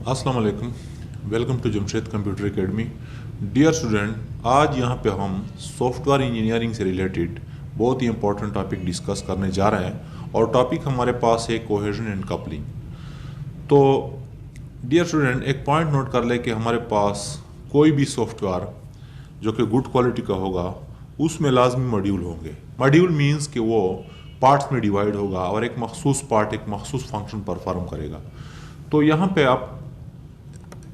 अस्सलाम वालेकुम। Welcome to Jamshed computer academy. Dear student, आज यहाँ पे हम सॉफ्टवेयर इंजीनियरिंग से रिलेटेड बहुत ही इंपॉर्टेंट टॉपिक डिस्कस करने जा रहे हैं और टॉपिक हमारे पास है कोहेजन एंड कपलिंग। तो डियर स्टूडेंट, एक पॉइंट नोट कर ले कि हमारे पास कोई भी सॉफ्टवेयर जो कि गुड क्वालिटी का होगा उसमें लाजमी मॉड्यूल होंगे। मॉड्यूल मीन्स कि वो पार्ट्स में डिवाइड होगा और एक मखसूस पार्ट एक मखसूस फंक्शन परफॉर्म करेगा। तो यहाँ पे आप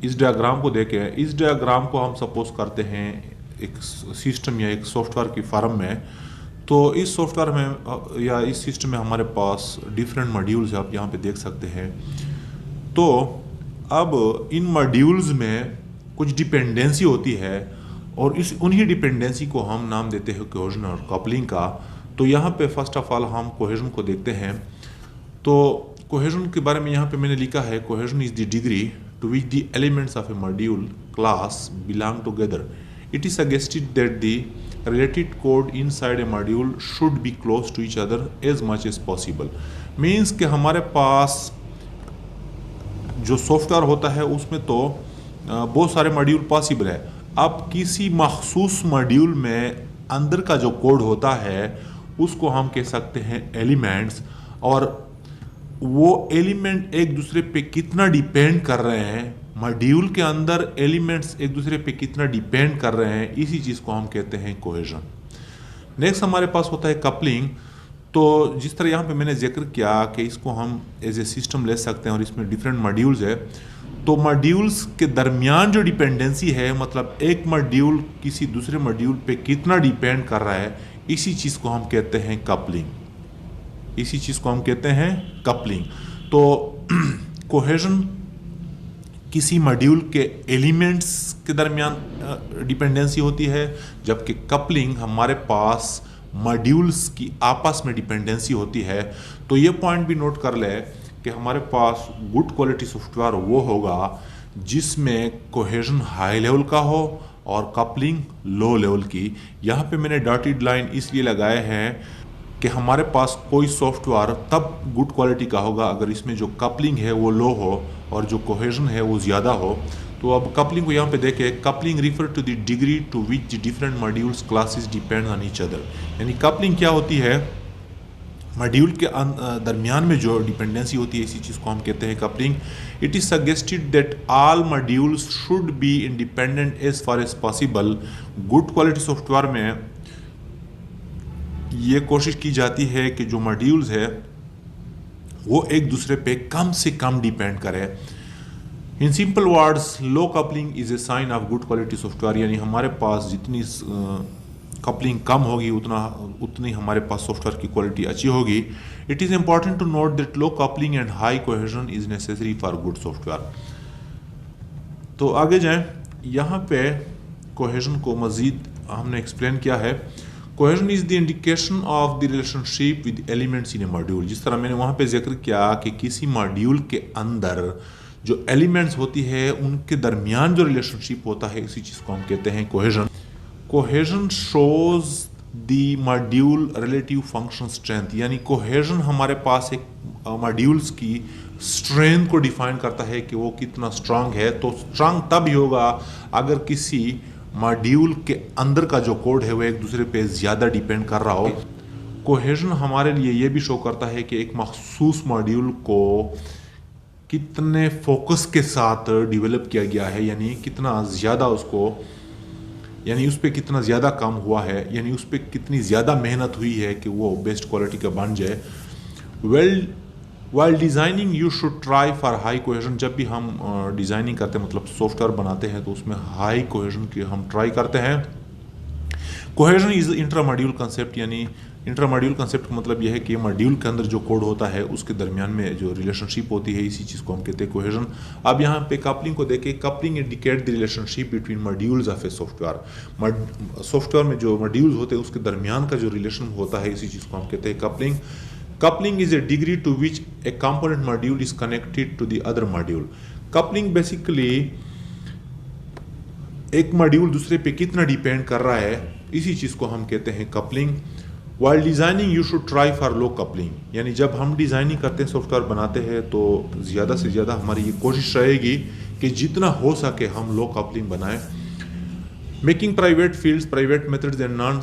इस डायग्राम को देखें। इस डायग्राम को हम सपोज करते हैं एक सिस्टम या एक सॉफ्टवेयर की फर्म में। तो इस सॉफ्टवेयर में या इस सिस्टम में हमारे पास डिफरेंट मॉड्यूल्स आप यहाँ पे देख सकते हैं। तो अब इन मॉड्यूल्स में कुछ डिपेंडेंसी होती है और इस उन्हीं डिपेंडेंसी को हम नाम देते हैं कोहेजन और कपलिंग का। तो यहाँ पे फर्स्ट ऑफ ऑल हम कोहेजन को देखते हैं। तो कोहेजन के बारे में यहाँ पे मैंने लिखा है, cohesion is the degree to which the elements of a module class belong together. It is suggested that the related code inside a module should be close to each other as much as possible. Means कि हमारे पास जो software होता है उसमें तो बहुत सारे मॉड्यूल पॉसिबल है। अब किसी मखसूस मॉड्यूल में अंदर का जो कोड होता है उसको हम कह सकते हैं एलिमेंट्स, और वो एलिमेंट एक दूसरे पे कितना डिपेंड कर रहे हैं, मॉड्यूल के अंदर एलिमेंट्स एक दूसरे पे कितना डिपेंड कर रहे हैं, इसी चीज़ को हम कहते हैं कोहेजन। नेक्स्ट हमारे पास होता है कपलिंग। तो जिस तरह यहाँ पे मैंने जिक्र किया कि इसको हम एज ए सिस्टम ले सकते हैं और इसमें डिफरेंट मॉड्यूल्स है। तो मॉड्यूल्स के दरमियान जो डिपेंडेंसी है, मतलब एक मॉड्यूल किसी दूसरे मॉड्यूल पे कितना डिपेंड कर रहा है, इसी चीज़ को हम कहते हैं कपलिंग। इसी चीज़ को हम कहते हैं कपलिंग। तो कोहेजन किसी मॉड्यूल के एलिमेंट्स के दरमियान डिपेंडेंसी होती है, जबकि कपलिंग हमारे पास मॉड्यूल्स की आपस में डिपेंडेंसी होती है। तो ये पॉइंट भी नोट कर ले कि हमारे पास गुड क्वालिटी सॉफ्टवेयर वो होगा जिसमें कोहेजन हाई लेवल का हो और कपलिंग लो लेवल की। यहाँ पे मैंने डॉटेड लाइन इसलिए लगाए हैं कि हमारे पास कोई सॉफ्टवेयर तब गुड क्वालिटी का होगा अगर इसमें जो कपलिंग है वो लो हो और जो कोहेजन है वो ज़्यादा हो। तो अब कपलिंग को यहाँ पे देखें। Coupling refer to the degree to which different modules classes depend on each other. यानी कपलिंग क्या होती है, मॉड्यूल के दरमियान में जो डिपेंडेंसी होती है, इसी चीज़ को हम कहते हैं coupling. It is suggested that all modules should be independent as far as possible. Good quality software में ये कोशिश की जाती है कि जो मॉड्यूल्स है वो एक दूसरे पे कम से कम डिपेंड करे। In simple words, low coupling is a sign of good quality software. यानी हमारे पास जितनी कपलिंग कम होगी उतनी हमारे पास सॉफ्टवेयर की क्वालिटी अच्छी होगी। It is important to note that low coupling and high cohesion is necessary for good software. तो आगे जाएं। यहाँ पे कोहेजन को मज़ीद हमने एक्सप्लेन किया है। Cohesion is the indication of the relationship with elements in A module. जिस तरह मैंने वहाँ पे जिक्र किया कि किसी मॉड्यूल के अंदर जो एलिमेंट्स होती है उनके दरमियान जो रिलेशनशिप होता है, इसी चीज़ को हम कहते हैं cohesion. Cohesion shows the module relative function strength. यानी कोहेजन हमारे पास एक मॉड्यूल्स की स्ट्रेंथ को डिफाइन करता है कि वो कितना स्ट्रांग है। तो स्ट्रांग तब ही होगा अगर किसी मॉड्यूल के अंदर का जो कोड है वो एक दूसरे पे ज़्यादा डिपेंड कर रहा हो। कोहेजन हमारे लिए ये भी शो करता है कि एक मखसूस मॉड्यूल को कितने फोकस के साथ डेवलप किया गया है, यानी कितना ज़्यादा उसको, यानी उस पर कितना ज़्यादा काम हुआ है, यानी उस पर कितनी ज़्यादा मेहनत हुई है कि वो बेस्ट क्वालिटी का बन जाए। While designing you should try for high cohesion. जब भी हम डिज़ाइनिंग करते हैं, मतलब सॉफ्टवेयर बनाते हैं, तो उसमें हाई कोहेजन की हम ट्राई करते हैं। Cohesion is intra module concept. यानी इंट्रा मॉड्यूल कंसेप्ट का मतलब यह है कि मॉड्यूल के अंदर जो कोड होता है उसके दरमियान में जो रिलेशनशिप होती है, इसी चीज़ को हम कहते हैं कोहेजन। अब यहाँ पे कपलिंग को देखें। Coupling indicate the relationship between modules of a software. Software में जो मॉड्यूल्स होते हैं उसके दरमियान का जो रिलेशन होता है, इसी चीज़ को हम कहते हैं coupling. Coupling is a degree to which a component module is connected to the other module. Coupling basically एक मॉड्यूल दूसरे पे कितना डिपेंड कर रहा है, इसी चीज़ को हम कहते हैं coupling. While designing you should try for low coupling, यानी जब हम डिज़ाइनिंग करते हैं, सॉफ्टवेयर बनाते हैं, तो ज़्यादा से ज़्यादा हमारी ये कोशिश रहेगी कि जितना हो सके हम लो कपलिंग बनाएं। Making private fields, private methods and non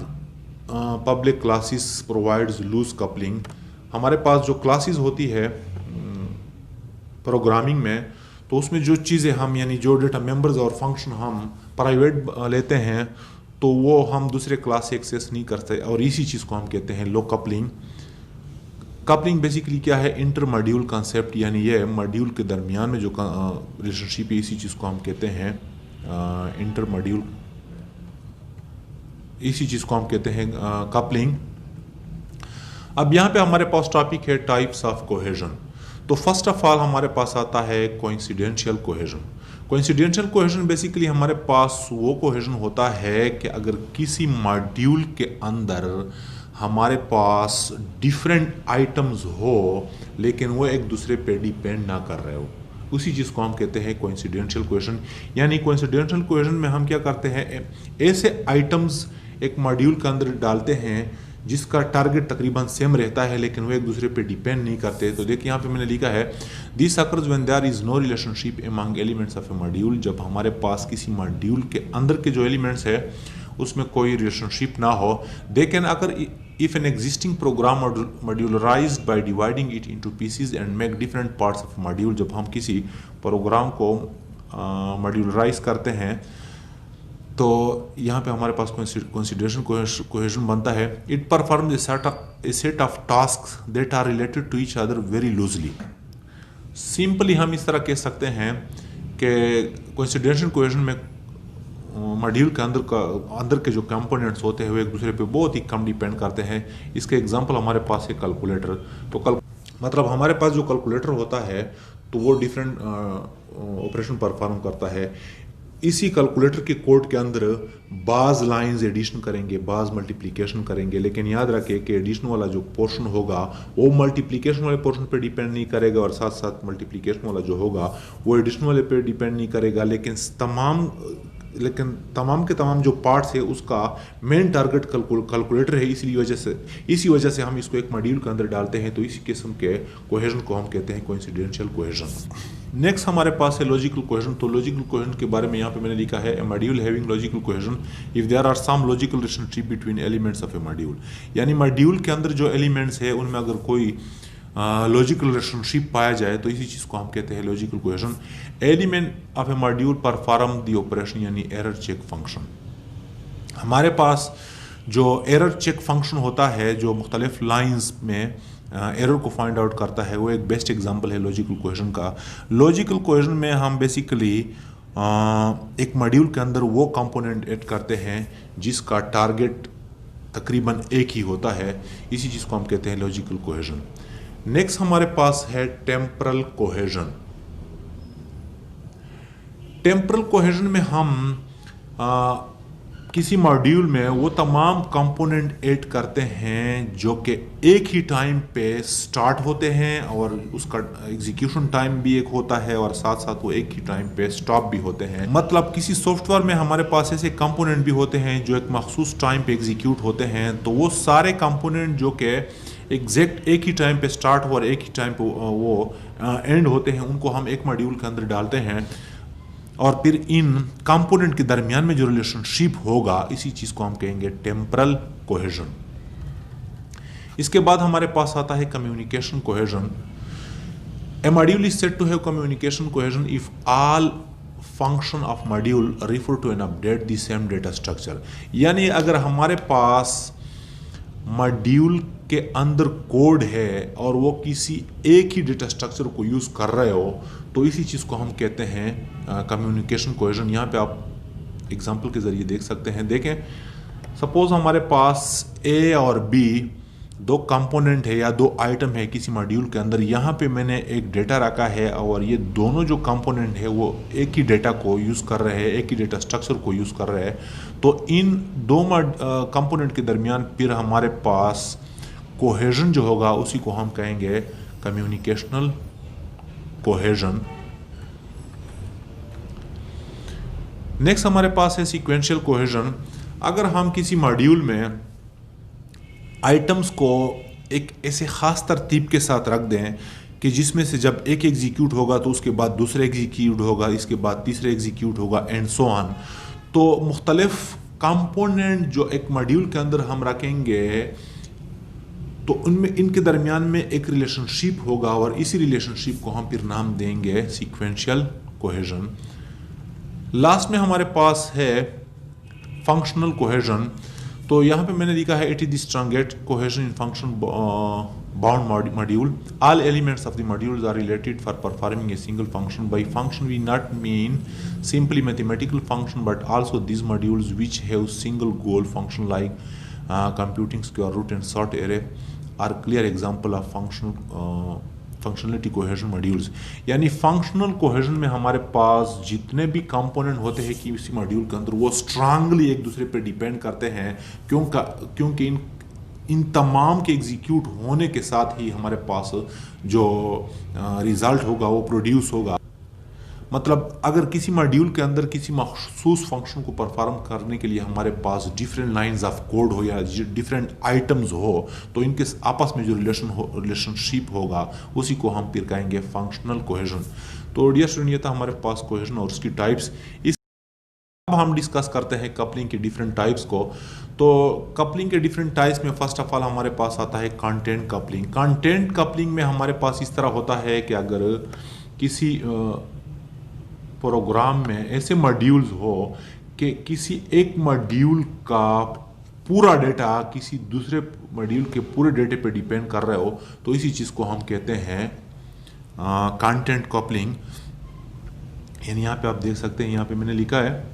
public classes provides loose coupling. हमारे पास जो क्लासेस होती है प्रोग्रामिंग में, तो उसमें जो चीज़ें हम यानी जो डेटा मेंबर्स और फंक्शन हम प्राइवेट लेते हैं तो वो हम दूसरे क्लास से एक्सेस नहीं करते, और इसी चीज़ को हम कहते हैं लो कपलिंग। कपलिंग बेसिकली क्या है? इंटर मॉड्यूल कॉन्सेप्ट, यानी ये मॉड्यूल के दरमियान में जो रिलेशनशिप है, इसी चीज़ को हम कहते हैं इंटर मॉड्यूल, इसी चीज़ को हम कहते हैं कपलिंग। अब यहाँ पे हमारे पास टॉपिक है टाइप्स ऑफ कोहेजन। तो फर्स्ट ऑफ ऑल हमारे पास आता है कोइंसिडेंशियल कोहेजन। कोइंसिडेंशियल कोहेजन बेसिकली हमारे पास वो कोहेजन होता है कि अगर किसी मॉड्यूल के अंदर हमारे पास डिफरेंट आइटम्स हो लेकिन वो एक दूसरे पे डिपेंड ना कर रहे हो, उसी चीज़ को हम कहते हैं कोइंसिडेंशियल कोहेजन। यानी कोइंसिडेंशियल कोहेजन में हम क्या करते हैं, ऐसे आइटम्स एक मॉड्यूल के अंदर डालते हैं जिसका टारगेट तकरीबन सेम रहता है लेकिन वो एक दूसरे पे डिपेंड नहीं करते। तो देखिए यहाँ पे मैंने लिखा है this occurs when there is no relationship among elements of a module. जब हमारे पास किसी मॉड्यूल के अंदर के जो एलिमेंट्स है उसमें कोई रिलेशनशिप ना हो। दे कैन अगर if an existing program modularised by dividing it into pieces and make different parts of module. जब हम किसी प्रोग्राम को मॉड्यूलराइज करते हैं तो यहाँ पे हमारे पास कंसीडरेशन कोहेजन बनता है। It perform a set of tasks that are related to each other very loosely. Simply हम इस तरह कह सकते हैं कि कंसीडरेशन कोहेजन में मॉड्यूल के अंदर के जो कंपोनेंट्स होते हैं वो एक दूसरे पे बहुत ही कम डिपेंड करते हैं। इसके एग्जांपल हमारे पास है कैलकुलेटर। तो मतलब हमारे पास जो कैलकुलेटर होता है तो वो डिफरेंट ऑपरेशन परफॉर्म करता है। इसी कैलकुलेटर के कोड के अंदर बाज लाइंस एडिशन करेंगे, बाज मल्टीप्लिकेशन करेंगे, लेकिन याद रखें कि एडिशन वाला जो पोर्शन होगा वो मल्टीप्लिकेशन वाले पोर्शन पे डिपेंड नहीं करेगा और साथ साथ मल्टीप्लिकेशन वाला जो होगा वो एडिशन वाले पे डिपेंड नहीं करेगा। लेकिन तमाम के तमाम जो पार्ट्स है उसका मेन टारगेट कैलकुलेटर है। इसी वजह से हम इसको एक मॉड्यूल के अंदर डालते हैं। तो इसी किस्म के कोहेजन को हम कहते हैं कोइंसिडेंशियल कोहेजन। नेक्स्ट हमारे पास है लॉजिकल कोहेजन। तो लॉजिकल कोहेजन के बारे में यहाँ पे मैंने लिखा है a module having logical cohesion if there are some logical relationship between elements of a module. यानी मॉड्यूल के अंदर जो एलिमेंट्स है उनमें अगर कोई लॉजिकल रिलेशनशिप पाया जाए तो इसी चीज़ को हम कहते हैं logical cohesion. Element of a module perform the operation यानी एरर चेक फंक्शन। हमारे पास जो एरर चेक फंक्शन होता है जो मुख्तलिफ लाइंस में एरर को फाइंड आउट करता है वो एक बेस्ट एग्जांपल है लॉजिकल कोहेजन का। लॉजिकल कोहेजन में हम बेसिकली एक मॉड्यूल के अंदर वो कंपोनेंट ऐड करते हैं जिसका टारगेट तकरीबन एक ही होता है। इसी चीज़ को हम कहते हैं लॉजिकल कोहेजन। नेक्स्ट हमारे पास है टेम्परल कोहेजन। टेम्परल कोहेजन में हम किसी मॉड्यूल में वो तमाम कंपोनेंट ऐड करते हैं जो कि एक ही टाइम पे स्टार्ट होते हैं और उसका एग्जीक्यूशन टाइम भी एक होता है और साथ साथ वो एक ही टाइम पे स्टॉप भी होते हैं। मतलब किसी सॉफ्टवेयर में हमारे पास ऐसे कंपोनेंट भी होते हैं जो एक मखसूस टाइम पे एग्जीक्यूट होते हैं। तो वो सारे कंपोनेंट जो कि एग्जैक्ट एक ही टाइम पे स्टार्ट हो और एक ही टाइम पे वो एंड होते हैं उनको हम एक मॉड्यूल के अंदर डालते हैं और फिर इन कंपोनेंट के दरमियान में जो रिलेशनशिप होगा इसी चीज़ को हम कहेंगे टेम्परल कोहेजन। इसके बाद हमारे पास आता है communication cohesion. A module is said to have communication cohesion if all function of module refer to an update the same data structure. यानी अगर हमारे पास मॉड्यूल के अंदर कोड है और वो किसी एक ही डेटा स्ट्रक्चर को यूज़ कर रहे हो तो इसी चीज़ को हम कहते हैं कम्युनिकेशन कोहेजन। यहाँ पे आप एग्जांपल के ज़रिए देख सकते हैं। देखें सपोज हमारे पास ए और बी दो कंपोनेंट है या दो आइटम है किसी मॉड्यूल के अंदर। यहाँ पे मैंने एक डेटा रखा है और ये दोनों जो कंपोनेंट है वो एक ही डेटा को यूज़ कर रहे हैं, एक ही डेटा स्ट्रक्चर को यूज़ कर रहे हैं। तो इन दो कंपोनेंट के दरमियान फिर हमारे पास कोहेजन जो होगा उसी को हम कहेंगे कम्युनिकेशनल कोहेजन। नेक्स्ट हमारे पास है सीक्वेंशियल कोहेजन। अगर हम किसी मॉड्यूल में आइटम्स को एक ऐसे ख़ास तरतीब के साथ रख दें कि जिसमें से जब एक एग्जीक्यूट होगा तो उसके बाद दूसरा एग्जीक्यूट होगा, इसके बाद तीसरा एग्जीक्यूट होगा एंड सो ऑन। तो मुख्तलिफ कंपोनेंट जो एक मॉड्यूल के अंदर हम रखेंगे तो उनमें इनके दरमियान में एक रिलेशनशिप होगा और इसी रिलेशनशिप को हम फिर नाम देंगे सीक्वेंशियल कोहेजन। लास्ट में हमारे पास है फंक्शनल कोहेजन। तो यहाँ पे मैंने लिखा है it is the strongest cohesion in function bound module. All elements of the modules are related for performing a single function. By function we not mean simply mathematical function but also these modules which have single goal function like computing square root and sort array are clear example of functionality cohesion modules। यानी functional cohesion में हमारे पास जितने भी component होते हैं कि उसी module के अंदर वो स्ट्रांगली एक दूसरे पे डिपेंड करते हैं क्योंकि इन तमाम के एग्जीक्यूट होने के साथ ही हमारे पास जो रिजल्ट होगा वो प्रोड्यूस होगा। मतलब अगर किसी मॉड्यूल के अंदर किसी मखसूस फंक्शन को परफॉर्म करने के लिए हमारे पास डिफरेंट लाइंस ऑफ कोड हो या डिफरेंट आइटम्स हो तो इनके आपस में जो रिलेशनशिप होगा उसी को हम फिर कहेंगे फंक्शनल कोहेजन। तो डियर स्टूडेंट ये था हमारे पास कोहेजन और उसकी टाइप्स। अब हम डिस्कस करते हैं कपलिंग के डिफरेंट टाइप्स को। तो कपलिंग के डिफरेंट टाइप्स में फर्स्ट ऑफ ऑल हमारे पास आता है कंटेंट कपलिंग। कंटेंट कपलिंग में हमारे पास इस तरह होता है कि अगर किसी प्रोग्राम में ऐसे मॉड्यूल्स हो कि किसी एक मॉड्यूल का पूरा डेटा किसी दूसरे मॉड्यूल के पूरे डेटे पे डिपेंड कर रहे हो तो इसी चीज़ को हम कहते हैं कंटेंट कपलिंग। यानी यहाँ पे आप देख सकते हैं, यहाँ पे मैंने लिखा है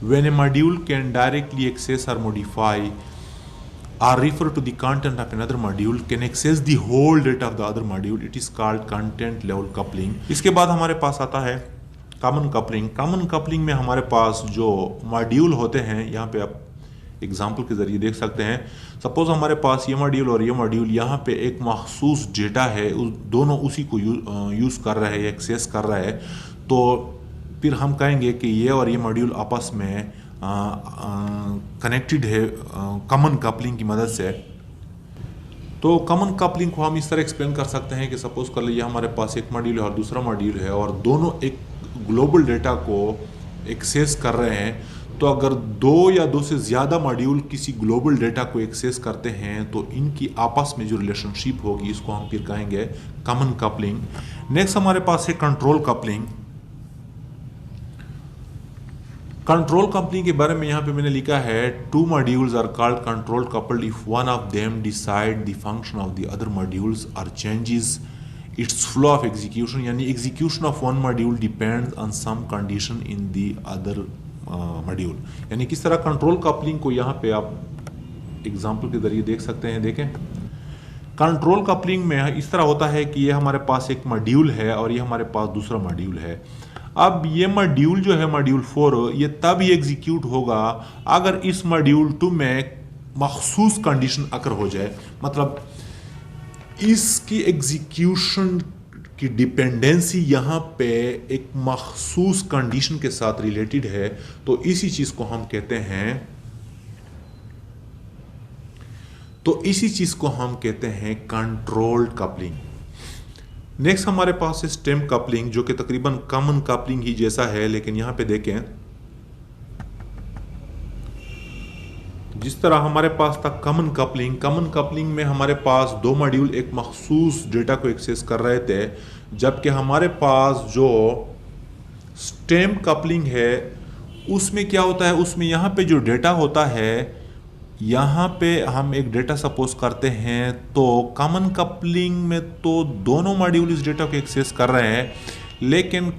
when a module can directly access और modify or refer to the content of another module can access the whole data of the other module, it is called content level coupling। इसके बाद हमारे पास आता है कॉमन कपलिंग। कॉमन कपलिंग में हमारे पास जो मॉड्यूल होते हैं, यहाँ पे आप एग्जांपल के ज़रिए देख सकते हैं। सपोज हमारे पास ये मॉड्यूल और ये मॉड्यूल यहाँ पे एक मखसूस डेटा है, दोनों उसी को यूज़ कर रहे हैं, एक्सेस कर रहे हैं, तो फिर हम कहेंगे कि ये और ये मॉड्यूल आपस में कनेक्टेड है कॉमन कपलिंग की मदद से। तो कॉमन कपलिंग को हम इस तरह एक्सप्लेन कर सकते हैं कि सपोज कर लीजिए हमारे पास एक मॉड्यूल है और दूसरा मॉड्यूल है और दोनों एक ग्लोबल डेटा को एक्सेस कर रहे हैं। तो अगर दो या दो से ज़्यादा मॉड्यूल किसी ग्लोबल डेटा को एक्सेस करते हैं तो इनकी आपस में जो रिलेशनशिप होगी इसको हम फिर कहेंगे कॉमन कपलिंग। नेक्स्ट हमारे पास है कंट्रोल कपलिंग। कंट्रोल कपलिंग के बारे में यहाँ पे मैंने लिखा है two modules are called control coupled if one of them decide the function of the other modules और changes its flow of execution. यानी execution of one module depends on some condition in the other module. यानी किस तरह control coupling को यहाँ पे आप example के जरिए देख सकते हैं। देखें, कंट्रोल कपलिंग में इस तरह होता है कि ये हमारे पास एक मॉड्यूल है और ये हमारे पास दूसरा मॉड्यूल है। अब ये मॉड्यूल जो है मॉड्यूल 4 ये तब ही एग्जीक्यूट होगा अगर इस मॉड्यूल 2 में मखसूस कंडीशन अकर हो जाए। मतलब इसकी एग्जीक्यूशन की डिपेंडेंसी यहाँ पे एक मखसूस कंडीशन के साथ रिलेटेड है, तो इसी चीज़ को हम कहते हैं कंट्रोल्ड कपलिंग। नेक्स्ट हमारे पास है स्टेम कपलिंग जो कि तकरीबन कॉमन कपलिंग ही जैसा है, लेकिन यहाँ पे देखें जिस तरह हमारे पास था कॉमन कपलिंग में हमारे पास दो मॉड्यूल एक मखसूस डेटा को एक्सेस कर रहे थे, जबकि हमारे पास जो स्टेम कपलिंग है उसमें क्या होता है, उसमें यहाँ पे जो डेटा होता है, यहाँ पे हम एक डेटा सपोज करते हैं, तो कॉमन कपलिंग में तो दोनों मॉड्यूल इस डेटा को एक्सेस कर रहे हैं, लेकिन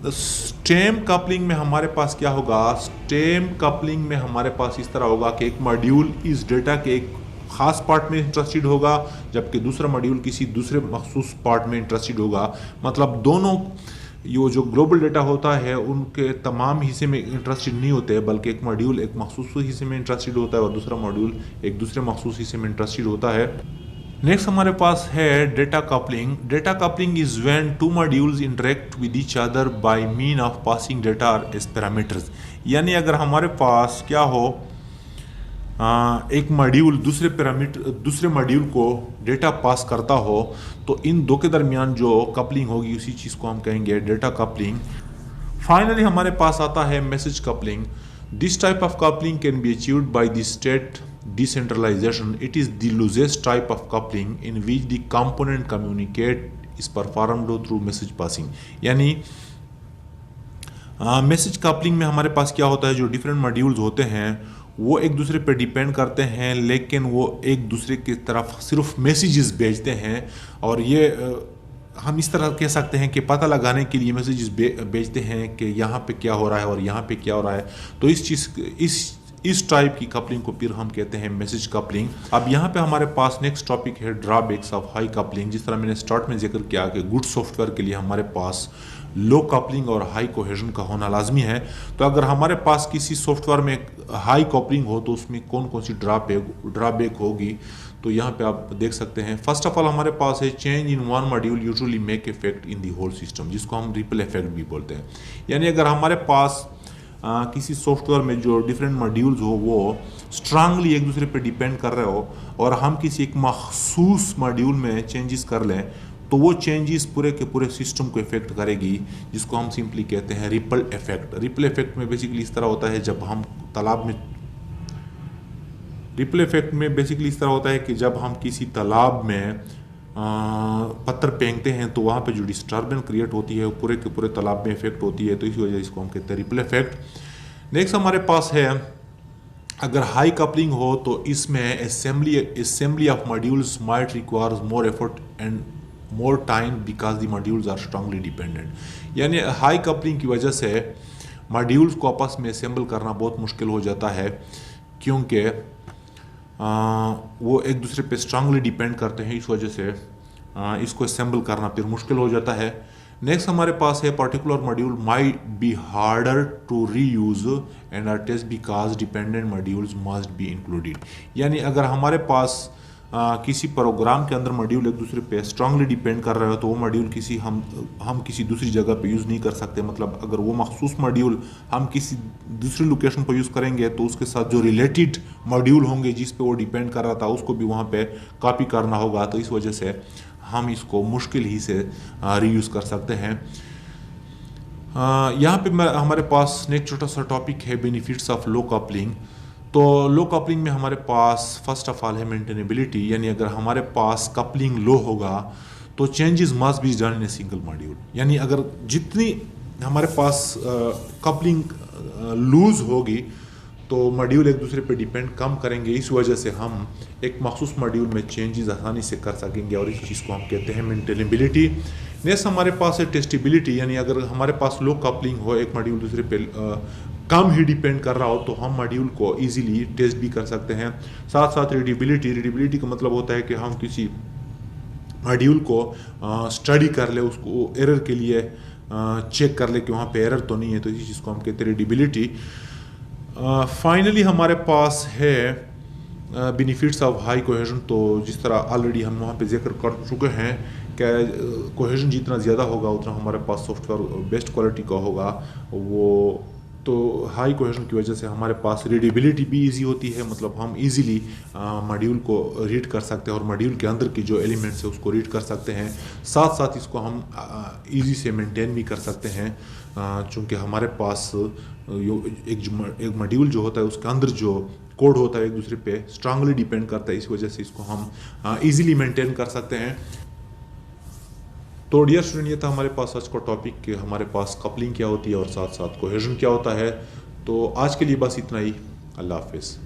स्टेम कपलिंग में हमारे पास क्या होगा, स्टेम कपलिंग में हमारे पास इस तरह होगा कि एक मॉड्यूल इस डेटा के एक खास पार्ट में इंटरेस्टेड होगा जबकि दूसरा मॉड्यूल किसी दूसरे मखसूस पार्ट में इंटरेस्टेड होगा। मतलब दोनों ये जो ग्लोबल डेटा होता है उनके तमाम हिस्से में इंटरेस्टेड नहीं होते हैं, बल्कि एक मॉड्यूल एक मखसूस हिस्से में इंटरेस्टेड होता है और दूसरा मॉड्यूल एक दूसरे मखसूस हिस्से में इंटरेस्टेड होता है। नेक्स्ट हमारे पास है data coupling is when two modules interact with each other by mean of passing data as parameters. यानी अगर हमारे पास क्या हो, एक मॉड्यूल दूसरे मॉड्यूल को डेटा पास करता हो, तो इन दो के दरमियान जो कपलिंग होगी उसी चीज़ को हम कहेंगे डेटा कपलिंग। फाइनली हमारे पास आता है message coupling. This type of coupling can be achieved by the state decentralization. It is the loosest type of coupling in which the component communicate is performed through message passing. यानी message coupling में हमारे पास क्या होता है, जो different modules होते हैं वो एक दूसरे पे डिपेंड करते हैं, लेकिन वो एक दूसरे की तरफ सिर्फ मैसेजेस भेजते हैं। और ये हम इस तरह कह सकते हैं कि पता लगाने के लिए मैसेजेस भेजते हैं कि यहाँ पे क्या हो रहा है और यहाँ पे क्या हो रहा है। तो इस टाइप की कपलिंग को फिर हम कहते हैं मैसेज कपलिंग। अब यहाँ पे हमारे पास नेक्स्ट टॉपिक है ड्रॉबैक्स ऑफ हाई कपलिंग। जिस तरह मैंने स्टार्ट में जिक्र किया कि गुड सॉफ्टवेयर के लिए हमारे पास लो कपलिंग और हाई कोहेजन का होना लाजमी है। तो अगर हमारे पास किसी सॉफ्टवेयर में हाई कपलिंग हो तो उसमें कौन कौन सी ड्रॉबैक होगी, तो यहाँ पे आप देख सकते हैं। फर्स्ट ऑफ ऑल हमारे पास है change in one module usually make effect in the whole system, जिसको हम रिपल इफेक्ट भी बोलते हैं। यानी अगर हमारे पास किसी सॉफ्टवेयर में जो डिफरेंट मॉड्यूल्स हो वो स्ट्रांगली एक दूसरे पे डिपेंड कर रहे हो और हम किसी एक मखसूस मॉड्यूल में चेंजेस कर लें, तो वो चेंजेस पूरे के पूरे सिस्टम को इफेक्ट करेगी, जिसको हम सिंपली कहते हैं रिपल इफेक्ट। रिपल इफेक्ट में बेसिकली इस तरह होता है, जब हम तालाब में रिपल इफेक्ट में बेसिकली इस तरह होता है कि जब हम किसी तालाब में पत्थर फेंकते हैं तो वहाँ पे जो डिस्टर्बेंस क्रिएट होती है वो पूरे के पूरे तालाब में इफेक्ट होती है, तो इसी वजह से इसको हम कहते हैं रिपल इफेक्ट। नेक्स्ट हमारे पास है, अगर हाई कपलिंग हो तो इसमें assembly of modules might requires more effort and more time because the modules are strongly dependent. यानी हाई कपलिंग की वजह से मॉड्यूल्स को आपस में असेंबल करना बहुत मुश्किल हो जाता है, क्योंकि वो एक दूसरे पे स्ट्रांगली डिपेंड करते हैं। इस वजह से इसको असेंबल करना फिर मुश्किल हो जाता है। नेक्स्ट हमारे पास है particular module might be harder to reuse and or test because dependent modules must be included. यानी अगर हमारे पास किसी प्रोग्राम के अंदर मॉड्यूल एक दूसरे पे स्ट्रांगली डिपेंड कर रहे हो तो वो मॉड्यूल हम किसी दूसरी जगह पे यूज़ नहीं कर सकते। मतलब अगर वो मखसूस मॉड्यूल हम किसी दूसरी लोकेशन पर यूज़ करेंगे तो उसके साथ जो रिलेटेड मॉड्यूल होंगे जिस पे वो डिपेंड कर रहा था उसको भी वहाँ पे कॉपी करना होगा, तो इस वजह से हम इसको मुश्किल ही से रीयूज़ कर सकते हैं। यहाँ पे हमारे पास नेक्स्ट छोटा सा टॉपिक है बेनिफिट्स ऑफ लो कपलिंग। तो लो कपलिंग में हमारे पास फर्स्ट ऑफ ऑल है मेंटेनेबिलिटी। यानी अगर हमारे पास कपलिंग लो होगा तो changes must be done in a single module. यानी अगर जितनी हमारे पास कपलिंग लूज होगी तो मॉड्यूल एक दूसरे पे डिपेंड कम करेंगे, इस वजह से हम एक मखसूस मॉड्यूल में चेंजेस आसानी से कर सकेंगे और इस चीज़ को हम कहते हैं मेंटेनेबिलिटी। नेक्स्ट हमारे पास है टेस्टेबिलिटी। यानी अगर हमारे पास लो कपलिंग हो, एक मॉड्यूल दूसरे पे कम ही डिपेंड कर रहा हो, तो हम मॉड्यूल को इजीली टेस्ट भी कर सकते हैं। साथ साथ रीडेबिलिटी का मतलब होता है कि हम किसी मॉड्यूल को स्टडी कर ले, उसको एरर के लिए चेक कर ले कि वहाँ पे एरर तो नहीं है, तो इसी चीज़ को हम कहते हैं रीडेबिलिटी। फाइनली हमारे पास है बेनिफिट्स ऑफ हाई कोहेजन। तो जिस तरह ऑलरेडी हम वहाँ पे जिक्र कर चुके हैं कि कोहेजन जितना ज़्यादा होगा उतना हमारे पास सॉफ्टवेयर बेस्ट क्वालिटी का होगा। वो तो हाई कोहेजन की वजह से हमारे पास रीडेबिलिटी भी इजी होती है, मतलब हम इजीली मॉड्यूल को रीड कर सकते हैं और मॉड्यूल के अंदर की जो एलिमेंट्स है उसको रीड कर सकते हैं। साथ साथ इसको हम इजी से मेंटेन भी कर सकते हैं, चूँकि हमारे पास एक मॉड्यूल जो होता है उसके अंदर जो कोड होता है एक दूसरे पे स्ट्रांगली डिपेंड करता है, इस वजह से इसको हम इजीली मेंटेन कर सकते हैं। तो डियर स्टूडेंट, ये था हमारे पास आज का टॉपिक कि हमारे पास कपलिंग क्या होती है और साथ साथ कोहेजन क्या होता है। तो आज के लिए बस इतना ही। अल्लाह हाफिज़।